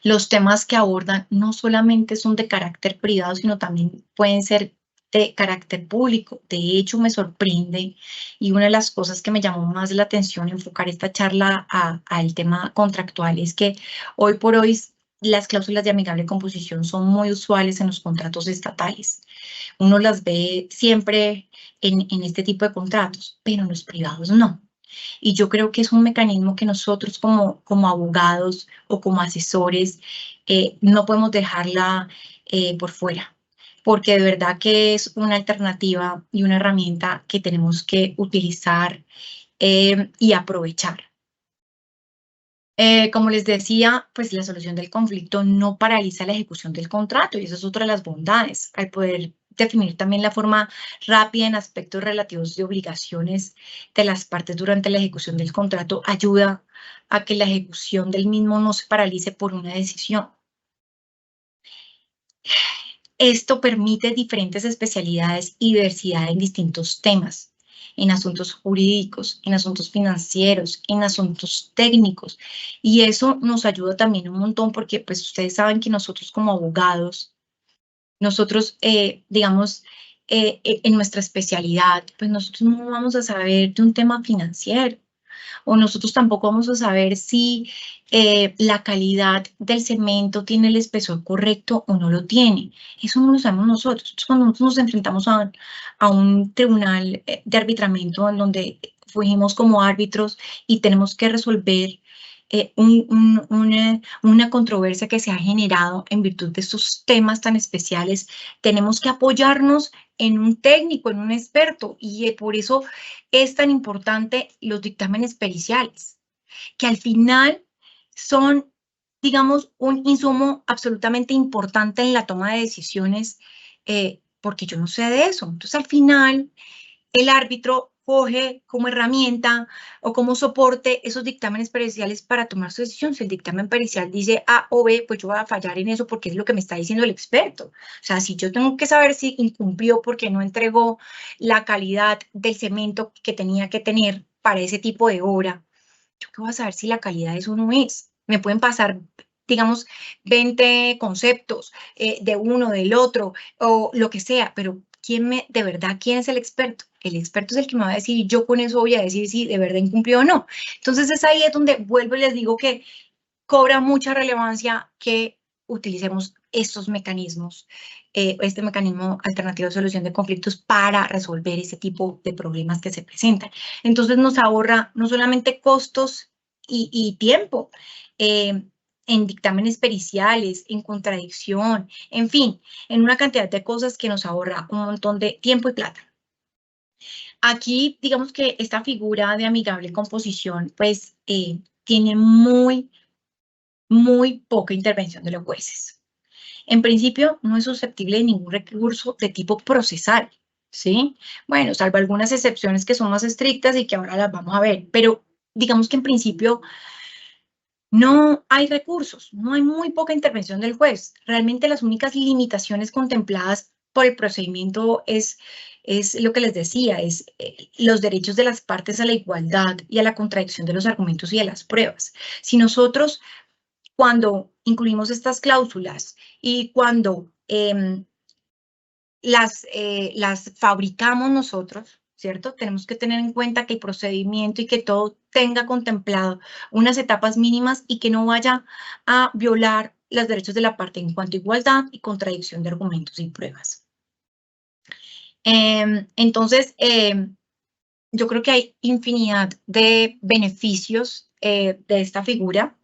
[SPEAKER 2] Los temas que abordan no solamente son de carácter privado, sino también pueden ser de carácter público. De hecho, me sorprende y una de las cosas que me llamó más la atención enfocar esta charla al tema contractual es que hoy por hoy las cláusulas de amigable composición son muy usuales en los contratos estatales. Uno las ve siempre en este tipo de contratos, pero en los privados no. Y yo creo que es un mecanismo que nosotros como abogados o como asesores no podemos dejarla por fuera, porque de verdad que es una alternativa y una herramienta que tenemos que utilizar y aprovechar. Como les decía, pues la solución del conflicto no paraliza la ejecución del contrato y esa es otra de las bondades, al poder definir también la forma rápida en aspectos relativos de obligaciones de las partes durante la ejecución del contrato, ayuda a que la ejecución del mismo no se paralice por una decisión. Esto permite diferentes especialidades y diversidad en distintos temas, en asuntos jurídicos, en asuntos financieros, en asuntos técnicos. Y eso nos ayuda también un montón porque pues ustedes saben que nosotros como abogados, nosotros, digamos, en nuestra especialidad, pues nosotros no vamos a saber de un tema financiero, o nosotros tampoco vamos a saber si la calidad del cemento tiene el espesor correcto o no lo tiene. Eso no lo sabemos nosotros. Entonces, cuando nosotros nos enfrentamos a un tribunal de arbitramiento en donde fungimos como árbitros y tenemos que resolver una controversia que se ha generado en virtud de estos temas tan especiales, tenemos que apoyarnos en un técnico, en un experto, y por eso es tan importante los dictámenes periciales, que al final son, digamos, un insumo absolutamente importante en la toma de decisiones, porque yo no sé de eso. Entonces, al final, el árbitro coge como herramienta o como soporte esos dictámenes periciales para tomar su decisión. Si el dictamen pericial dice A o B, pues yo voy a fallar en eso porque es lo que me está diciendo el experto. O sea, si yo tengo que saber si incumplió porque no entregó la calidad del cemento que tenía que tener para ese tipo de obra, yo qué voy a saber si la calidad de eso no es. Me pueden pasar, digamos, 20 conceptos de uno, del otro, o lo que sea, pero de verdad, quién es el experto? El experto es el que me va a decir, y yo con eso voy a decir si de verdad incumplió o no. Entonces es ahí es donde vuelvo y les digo que cobra mucha relevancia que utilicemos estos mecanismos, este mecanismo alternativo de solución de conflictos para resolver ese tipo de problemas que se presentan. Entonces nos ahorra no solamente costos y tiempo en dictámenes periciales, en contradicción, en fin, en una cantidad de cosas que nos ahorra un montón de tiempo y plata. Aquí, digamos que esta figura de amigable composición, pues, tiene muy poca intervención de los jueces. En principio, no es susceptible de ningún recurso de tipo procesal, ¿sí? Bueno, salvo algunas excepciones que son más estrictas y que ahora las vamos a ver, pero digamos que en principio no hay recursos, no hay muy poca intervención del juez. Realmente las únicas limitaciones contempladas por el procedimiento es lo que les decía, es los derechos de las partes a la igualdad y a la contradicción de los argumentos y de las pruebas. Si nosotros cuando incluimos estas cláusulas y cuando las fabricamos nosotros, ¿cierto? Tenemos que tener en cuenta que el procedimiento y que todo tenga contemplado unas etapas mínimas y que no vaya a violar los derechos de la parte en cuanto a igualdad y contradicción de argumentos y pruebas. Entonces, yo creo que hay infinidad de beneficios de esta figura.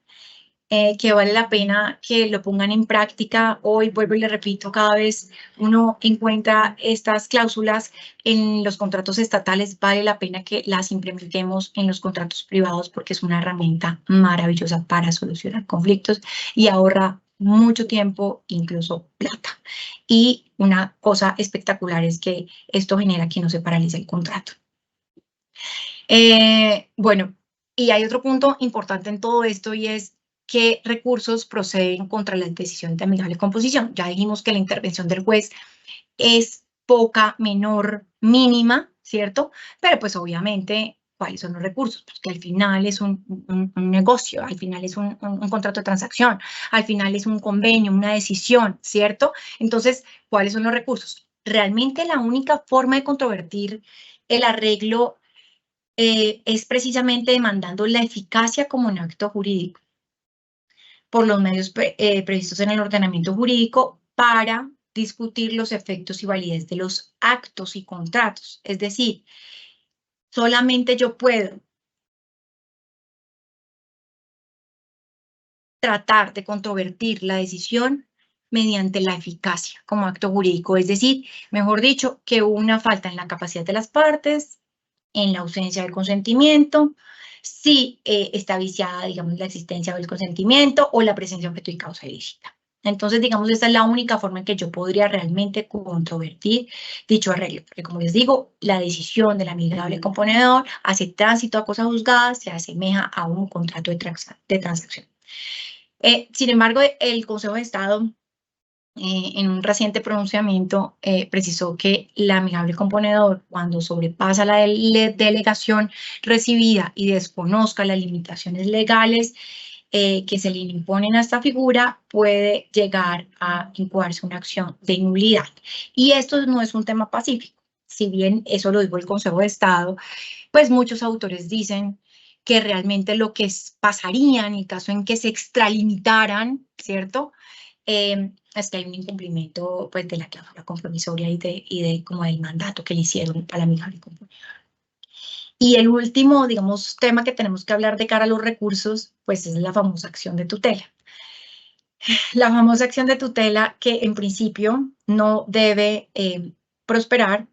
[SPEAKER 2] Que vale la pena que lo pongan en práctica. Hoy, vuelvo y le repito, cada vez uno encuentra estas cláusulas en los contratos estatales, vale la pena que las implementemos en los contratos privados porque es una herramienta maravillosa para solucionar conflictos y ahorra mucho tiempo, incluso plata. Y una cosa espectacular es que esto genera que no se paralice el contrato. Bueno, y hay otro punto importante en todo esto y es qué recursos proceden contra la decisión de amigable composición. Ya dijimos que la intervención del juez es poca, menor, mínima, ¿cierto? Pero pues obviamente, ¿cuáles son los recursos? Pues que al final es un negocio, al final es un contrato de transacción, al final es un convenio, una decisión, ¿cierto? Entonces, ¿cuáles son los recursos? Realmente la única forma de controvertir el arreglo es precisamente demandando la eficacia como un acto jurídico por los medios previstos en el ordenamiento jurídico para discutir los efectos y validez de los actos y contratos. Es decir, solamente yo puedo tratar de controvertir la decisión mediante la eficacia como acto jurídico. Es decir, mejor dicho, que hubo una falta en la capacidad de las partes, en la ausencia del consentimiento, si está viciada, digamos, la existencia del consentimiento o la presencia de objeto y causa ilícita. Entonces, digamos, esta es la única forma en que yo podría realmente controvertir dicho arreglo, porque como les digo, la decisión del amigable componedor hace tránsito a cosa juzgada, se asemeja a un contrato de transacción. Sin embargo, el Consejo de Estado en un reciente pronunciamiento precisó que el amigable componedor, cuando sobrepasa la delegación recibida y desconozca las limitaciones legales que se le imponen a esta figura, puede llegar a incoarse una acción de nulidad. Y esto no es un tema pacífico. Si bien eso lo dijo el Consejo de Estado, pues muchos autores dicen que realmente lo que pasaría en el caso en que se extralimitaran, ¿cierto? Es que hay un incumplimiento pues, de la cláusula compromisoria y de como del mandato que le hicieron a la amigable componente. Y el último, digamos, tema que tenemos que hablar de cara a los recursos, pues es la famosa acción de tutela. La famosa acción de tutela que en principio no debe prosperar.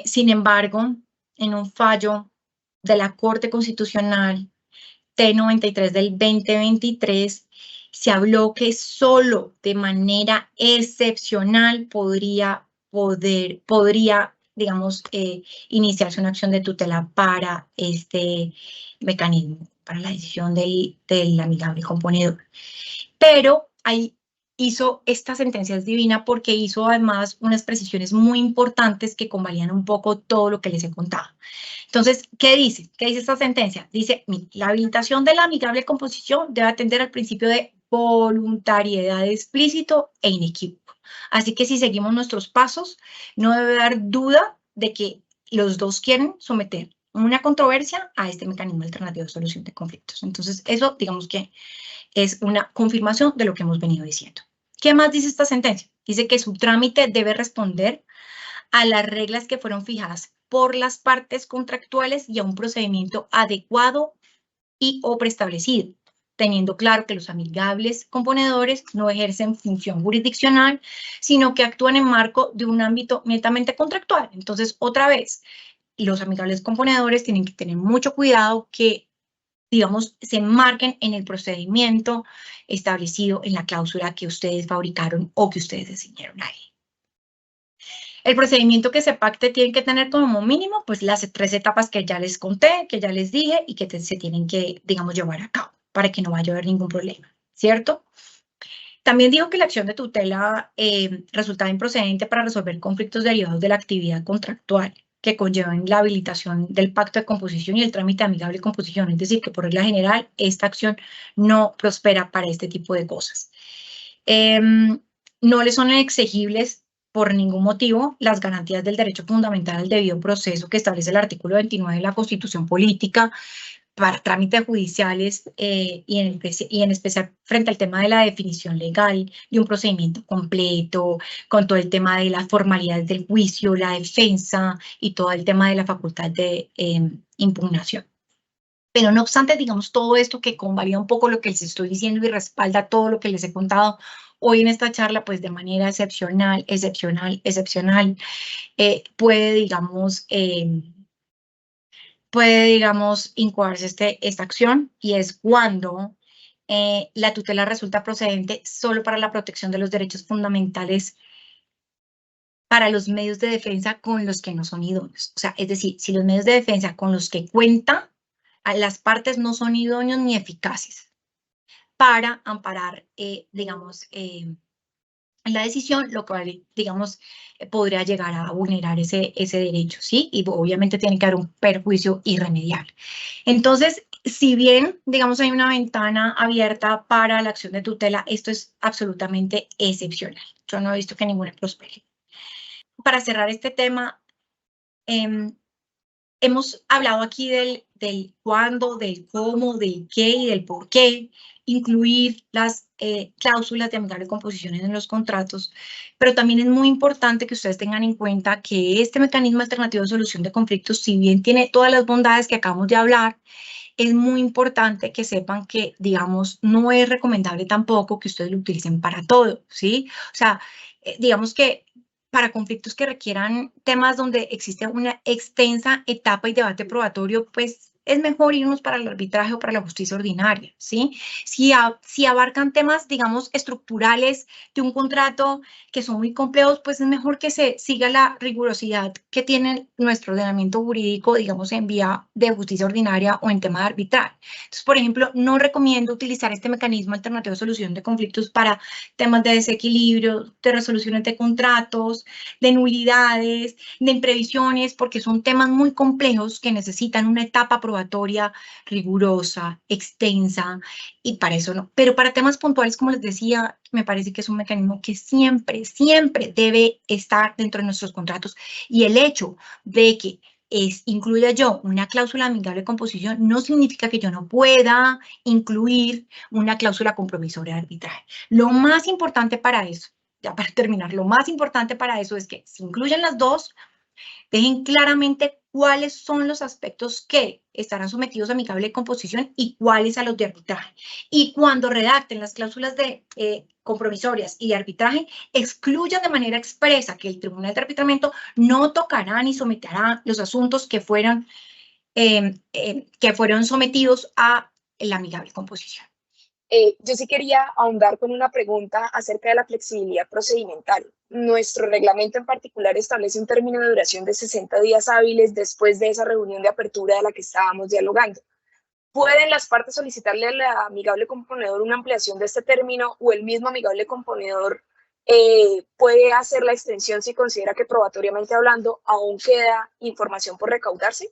[SPEAKER 2] Sin embargo, en un fallo de la Corte Constitucional T93 del 2023, se habló que solo de manera excepcional podría, digamos, iniciarse una acción de tutela para este mecanismo, para la decisión del amigable componedor. Pero ahí hizo esta sentencia es divina porque hizo además unas precisiones muy importantes que convalían un poco todo lo que les he contado. Entonces, ¿qué dice? ¿Qué dice esta sentencia? Dice, la habilitación de la amigable composición debe atender al principio de voluntariedad explícito e inequívoco. Así que si seguimos nuestros pasos, no debe dar duda de que los dos quieren someter una controversia a este mecanismo alternativo de solución de conflictos. Entonces, eso, digamos que es una confirmación de lo que hemos venido diciendo. ¿Qué más dice esta sentencia? Dice que su trámite debe responder a las reglas que fueron fijadas por las partes contractuales y a un procedimiento adecuado y o preestablecido, teniendo claro que los amigables componedores no ejercen función jurisdiccional, sino que actúan en marco de un ámbito netamente contractual. Entonces, otra vez, los amigables componedores tienen que tener mucho cuidado que, digamos, se enmarquen en el procedimiento establecido en la cláusula que ustedes fabricaron o que ustedes designaron ahí. El procedimiento que se pacte tiene que tener como mínimo pues las 3 etapas que ya les conté, que ya les dije y que se tienen que, digamos, llevar a cabo para que no vaya a haber ningún problema, ¿cierto? También digo que la acción de tutela resultaba improcedente para resolver conflictos derivados de la actividad contractual que conllevan la habilitación del pacto de composición y el trámite amigable de composición. Es decir, que por regla general esta acción no prospera para este tipo de cosas. No le son exigibles por ningún motivo las garantías del derecho fundamental al debido proceso que establece el artículo 29 de la Constitución Política para trámites judiciales y en especial frente al tema de la definición legal de un procedimiento completo, con todo el tema de las formalidades del juicio, la defensa y todo el tema de la facultad de impugnación. Pero no obstante, digamos, todo esto que convalida un poco lo que les estoy diciendo y respalda todo lo que les he contado hoy en esta charla, pues de manera excepcional, puede, digamos, incoarse esta acción y es cuando la tutela resulta procedente solo para la protección de los derechos fundamentales para los medios de defensa con los que no son idóneos. O sea, es decir, si los medios de defensa con los que cuenta las partes no son idóneos ni eficaces para amparar, digamos, la decisión, lo cual, digamos, podría llegar a vulnerar ese derecho, ¿sí? Y obviamente tiene que haber un perjuicio irremediable. Entonces, si bien, digamos, hay una ventana abierta para la acción de tutela, esto es absolutamente excepcional. Yo no he visto que ninguna prospere. Para cerrar este tema, hemos hablado aquí del cuándo, del cómo, del qué y del por qué incluir las cláusulas de amigable composición en los contratos, pero también es muy importante que ustedes tengan en cuenta que este mecanismo alternativo de solución de conflictos, si bien tiene todas las bondades que acabamos de hablar, es muy importante que sepan que, digamos, no es recomendable tampoco que ustedes lo utilicen para todo, ¿sí? O sea, digamos que para conflictos que requieran temas donde existe una extensa etapa y debate probatorio, pues es mejor irnos para el arbitraje o para la justicia ordinaria, ¿sí? Si abarcan temas, digamos, estructurales de un contrato que son muy complejos, pues es mejor que se siga la rigurosidad que tiene nuestro ordenamiento jurídico, digamos, en vía de justicia ordinaria o en tema de arbitrar. Entonces, por ejemplo, no recomiendo utilizar este mecanismo alternativo de solución de conflictos para temas de desequilibrio, de resoluciones de contratos, de nulidades, de imprevisiones, porque son temas muy complejos que necesitan una etapa probatoria probatoria rigurosa, extensa, y para eso no. Pero para temas puntuales, como les decía, me parece que es un mecanismo que siempre, siempre debe estar dentro de nuestros contratos. Y el hecho de que incluya yo una cláusula amigable de composición no significa que yo no pueda incluir una cláusula compromisoria de arbitraje. Lo más importante para eso, ya para terminar, lo más importante para eso es que se incluyan las dos, dejen claramente cuáles son los aspectos que estarán sometidos a amigable de composición y cuáles a los de arbitraje. Y cuando redacten las cláusulas de compromisorias y de arbitraje, excluyan de manera expresa que el Tribunal de Arbitramiento no tocará ni someterá los asuntos que fueron sometidos a la amigable composición.
[SPEAKER 1] Yo sí quería ahondar con una pregunta acerca de la flexibilidad procedimental. Nuestro reglamento en particular establece un término de duración de 60 días hábiles después de esa reunión de apertura de la que estábamos dialogando. ¿Pueden las partes solicitarle al amigable componedor una ampliación de este término o el mismo amigable componedor puede hacer la extensión si considera que probatoriamente hablando aún queda información por recaudarse?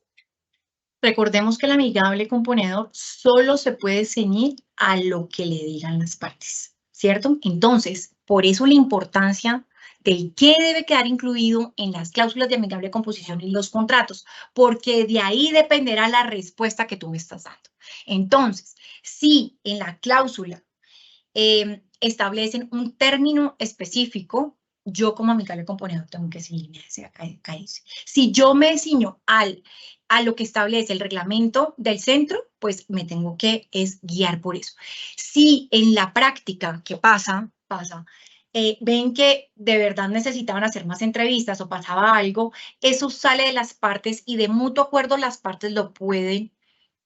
[SPEAKER 2] Recordemos que el amigable componedor solo se puede ceñir a lo que le digan las partes, ¿cierto? Entonces, por eso la importancia del qué debe quedar incluido en las cláusulas de amigable composición y los contratos, porque de ahí dependerá la respuesta que tú me estás dando. Entonces, si en la cláusula establecen un término específico, yo como amigable componedor tengo que seguirme a ese. Si yo me ciño a lo que establece el reglamento del centro, pues me tengo que guiar por eso. Si en la práctica, ¿qué pasa? Ven que de verdad necesitaban hacer más entrevistas o pasaba algo, eso sale de las partes y de mutuo acuerdo las partes lo pueden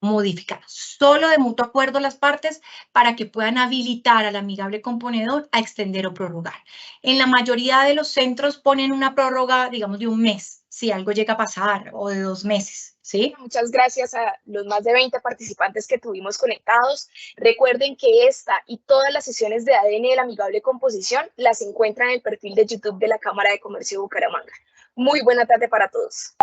[SPEAKER 2] modificar. Solo de mutuo acuerdo las partes para que puedan habilitar al amigable componedor a extender o prorrogar. En la mayoría de los centros ponen una prórroga, digamos, de un mes, si algo llega a pasar, o de 2 meses, ¿sí?
[SPEAKER 1] Muchas gracias a los más de 20 participantes que tuvimos conectados. Recuerden que esta y todas las sesiones de ADN de la amigable composición las encuentran en el perfil de YouTube de la Cámara de Comercio de Bucaramanga. Muy buena tarde para todos.